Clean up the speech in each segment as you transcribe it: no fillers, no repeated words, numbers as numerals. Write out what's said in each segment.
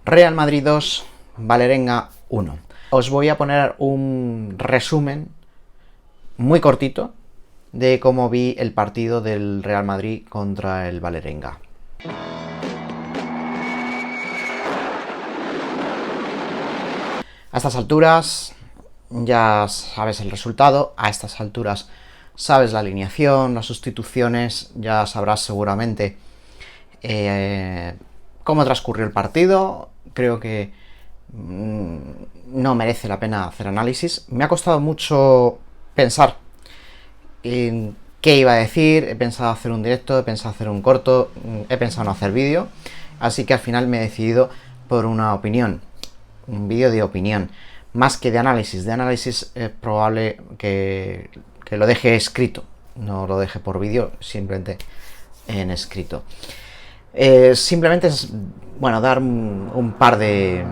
Real Madrid 2, Vålerenga 1. Os voy a poner un resumen muy cortito de cómo vi el partido del Real Madrid contra el Vålerenga. A estas alturas ya sabes el resultado, a estas alturas sabes la alineación, las sustituciones, ya sabrás seguramente cómo transcurrió el partido. Creo que no merece la pena hacer análisis. Me ha costado mucho pensar en qué iba a decir, he pensado hacer un directo, he pensado hacer un corto, he pensado no hacer vídeo, así que al final me he decidido por una opinión, un vídeo de opinión, más que de análisis. De análisis es probable que lo deje escrito, no lo deje por vídeo, simplemente en escrito. Simplemente es, bueno, dar un par de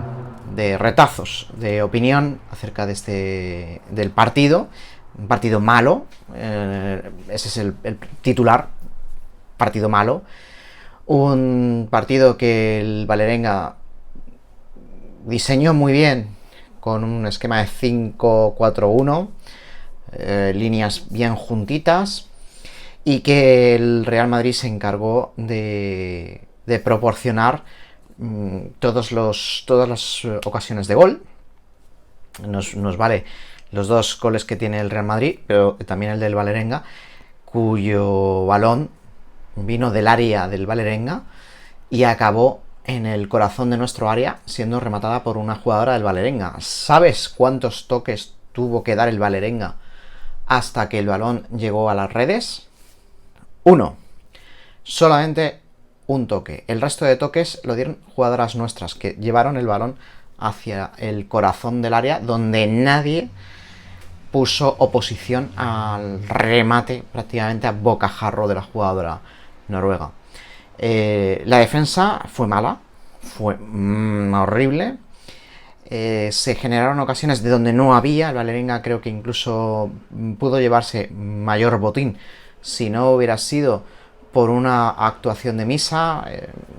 retazos de opinión acerca de del partido. Un partido malo, ese es el titular, partido malo. Un partido que el Vålerenga diseñó muy bien con un esquema de 5-4-1, líneas bien juntitas, y que el Real Madrid se encargó de proporcionar todas las ocasiones de gol. Nos vale los dos goles que tiene el Real Madrid, pero también el del Vålerenga, cuyo balón vino del área del Vålerenga y acabó en el corazón de nuestro área, siendo rematada por una jugadora del Vålerenga. ¿Sabes cuántos toques tuvo que dar el Vålerenga hasta que el balón llegó a las redes? Uno. Solamente un toque. El resto de toques lo dieron jugadoras nuestras, que llevaron el balón hacia el corazón del área, donde nadie puso oposición al remate prácticamente a bocajarro de la jugadora noruega. La defensa fue mala, fue horrible. Se generaron ocasiones de donde no había. El Vålerenga creo que incluso pudo llevarse mayor botín si no hubiera sido por una actuación de Misa.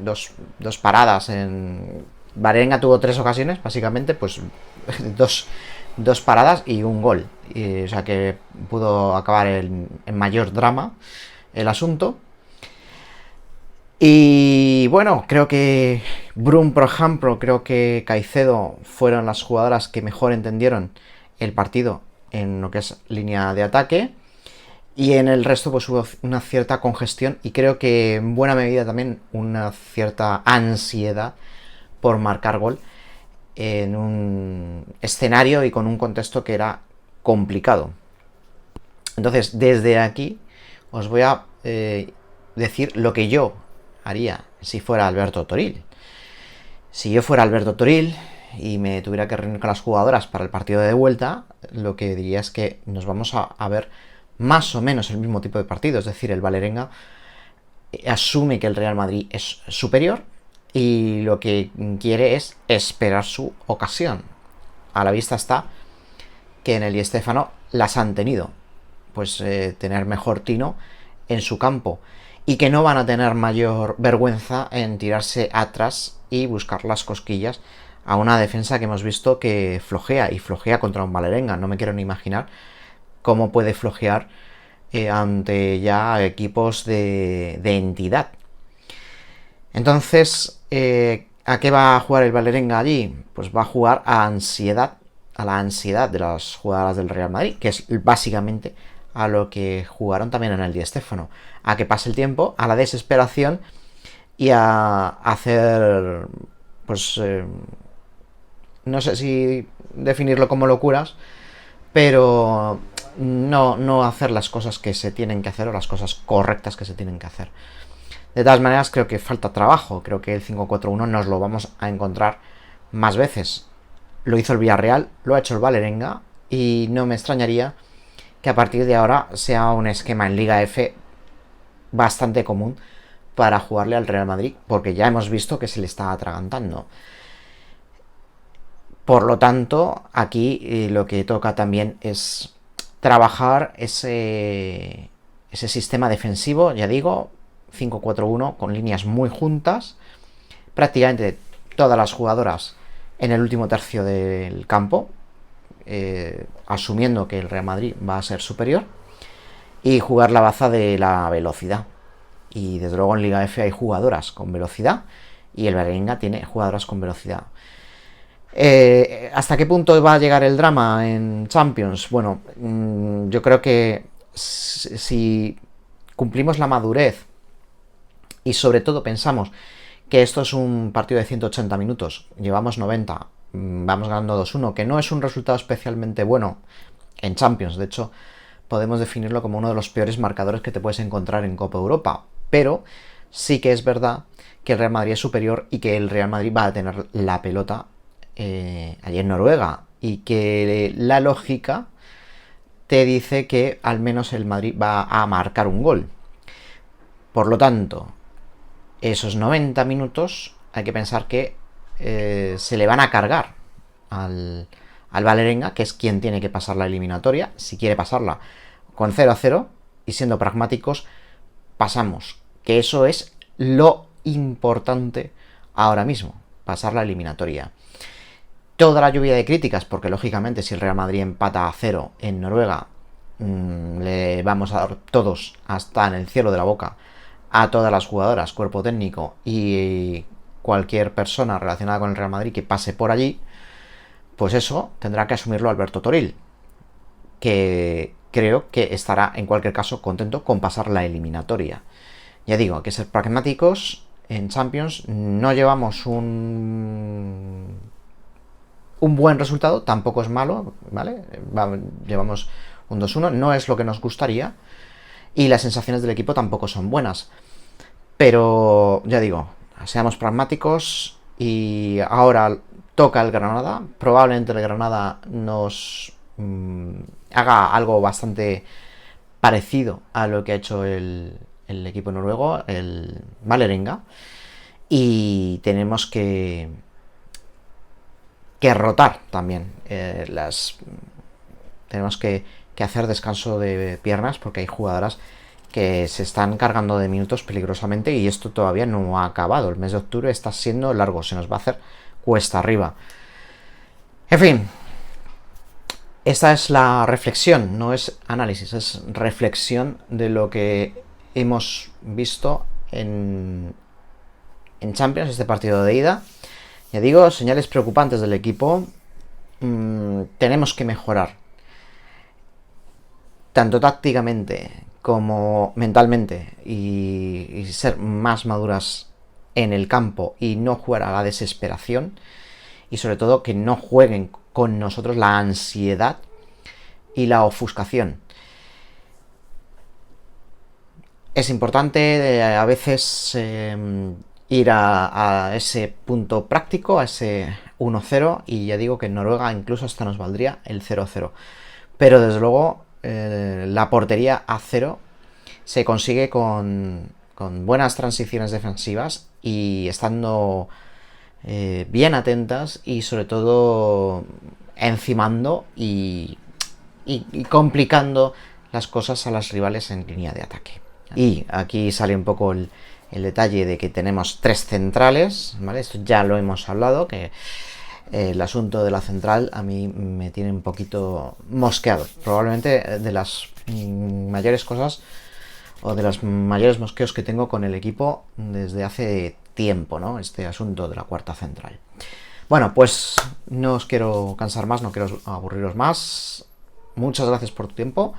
Dos paradas en... Vålerenga tuvo 3 ocasiones, básicamente, pues dos paradas y un gol. O sea que pudo acabar en mayor drama el asunto. Y bueno, creo que Brun, por ejemplo, creo que Caicedo fueron las jugadoras que mejor entendieron el partido en lo que es línea de ataque. Y en el resto pues hubo una cierta congestión y creo que en buena medida también una cierta ansiedad por marcar gol en un escenario y con un contexto que era complicado. Entonces, desde aquí os voy a decir lo que yo haría si fuera Alberto Toril. Si yo fuera Alberto Toril y me tuviera que reunir con las jugadoras para el partido de vuelta, lo que diría es que nos vamos a ver más o menos el mismo tipo de partido. Es decir, el Vålerenga asume que el Real Madrid es superior y lo que quiere es esperar su ocasión. A la vista está que en el Di Stéfano las han tenido. Pues tener mejor tino en su campo. Y que no van a tener mayor vergüenza en tirarse atrás y buscar las cosquillas a una defensa que hemos visto que flojea. Y flojea contra un Vålerenga. No me quiero ni imaginar cómo puede flojear ante ya equipos de entidad. Entonces, ¿a qué va a jugar el Vålerenga allí? Pues va a jugar a la ansiedad de las jugadoras del Real Madrid, que es básicamente a lo que jugaron también en el Di Stéfano, a que pase el tiempo, a la desesperación y a hacer, pues, no sé si definirlo como locuras, pero no hacer las cosas que se tienen que hacer o las cosas correctas que se tienen que hacer. De todas maneras, creo que falta trabajo. Creo que el 5-4-1 nos lo vamos a encontrar más veces. Lo hizo el Villarreal, lo ha hecho el Vålerenga y no me extrañaría que a partir de ahora sea un esquema en Liga F bastante común para jugarle al Real Madrid, porque ya hemos visto que se le está atragantando. Por lo tanto, aquí lo que toca también es trabajar ese sistema defensivo, ya digo, 5-4-1 con líneas muy juntas, prácticamente todas las jugadoras en el último tercio del campo, asumiendo que el Real Madrid va a ser superior, y jugar la baza de la velocidad. Y desde luego en Liga F hay jugadoras con velocidad y el Vålerenga tiene jugadoras con velocidad. ¿Hasta qué punto va a llegar el drama en Champions? Bueno, yo creo que si cumplimos la madurez y sobre todo pensamos que esto es un partido de 180 minutos, llevamos 90, vamos ganando 2-1, que no es un resultado especialmente bueno en Champions, de hecho podemos definirlo como uno de los peores marcadores que te puedes encontrar en Copa Europa, pero sí que es verdad que el Real Madrid es superior y que el Real Madrid va a tener la pelota allí en Noruega, y que la lógica te dice que al menos el Madrid va a marcar un gol. Por lo tanto, esos 90 minutos hay que pensar que se le van a cargar al Vålerenga, que es quien tiene que pasar la eliminatoria. Si quiere pasarla con 0-0 y siendo pragmáticos, pasamos, que eso es lo importante ahora mismo, pasar la eliminatoria. Toda la lluvia de críticas, porque lógicamente si el Real Madrid empata a 0 en Noruega, le vamos a dar todos hasta en el cielo de la boca a todas las jugadoras, cuerpo técnico y cualquier persona relacionada con el Real Madrid que pase por allí, pues eso tendrá que asumirlo Alberto Toril, que creo que estará en cualquier caso contento con pasar la eliminatoria. Ya digo, hay que ser pragmáticos. En Champions no llevamos un buen resultado, tampoco es malo, ¿vale? Llevamos un 2-1, no es lo que nos gustaría, y las sensaciones del equipo tampoco son buenas. Pero, ya digo, seamos pragmáticos, y ahora toca el Granada. Probablemente el Granada nos haga algo bastante parecido a lo que ha hecho el equipo noruego, el Vålerenga, y tenemos que rotar también. Tenemos que hacer descanso de piernas, porque hay jugadoras que se están cargando de minutos peligrosamente, y esto todavía no ha acabado. El mes de octubre está siendo largo, se nos va a hacer cuesta arriba. En fin, esta es la reflexión, no es análisis, es reflexión de lo que hemos visto en Champions, este partido de ida. Ya digo, señales preocupantes del equipo. Tenemos que mejorar, tanto tácticamente como mentalmente, y ser más maduras en el campo y no jugar a la desesperación, y sobre todo que no jueguen con nosotros la ansiedad y la ofuscación. Es importante a veces ir a ese punto práctico, a ese 1-0, y ya digo que en Noruega incluso hasta nos valdría el 0-0. Pero desde luego la portería a 0 se consigue con buenas transiciones defensivas y estando bien atentas, y sobre todo encimando y complicando las cosas a las rivales en línea de ataque. Y aquí sale un poco el detalle de que tenemos 3 centrales, ¿vale? Esto ya lo hemos hablado, que el asunto de la central a mí me tiene un poquito mosqueado. Probablemente de las mayores cosas, o de los mayores mosqueos que tengo con el equipo desde hace tiempo, ¿no? Este asunto de la cuarta central. Bueno, pues no os quiero cansar más, no quiero aburriros más. Muchas gracias por tu tiempo,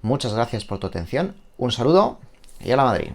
muchas gracias por tu atención. Un saludo y a la Madrid.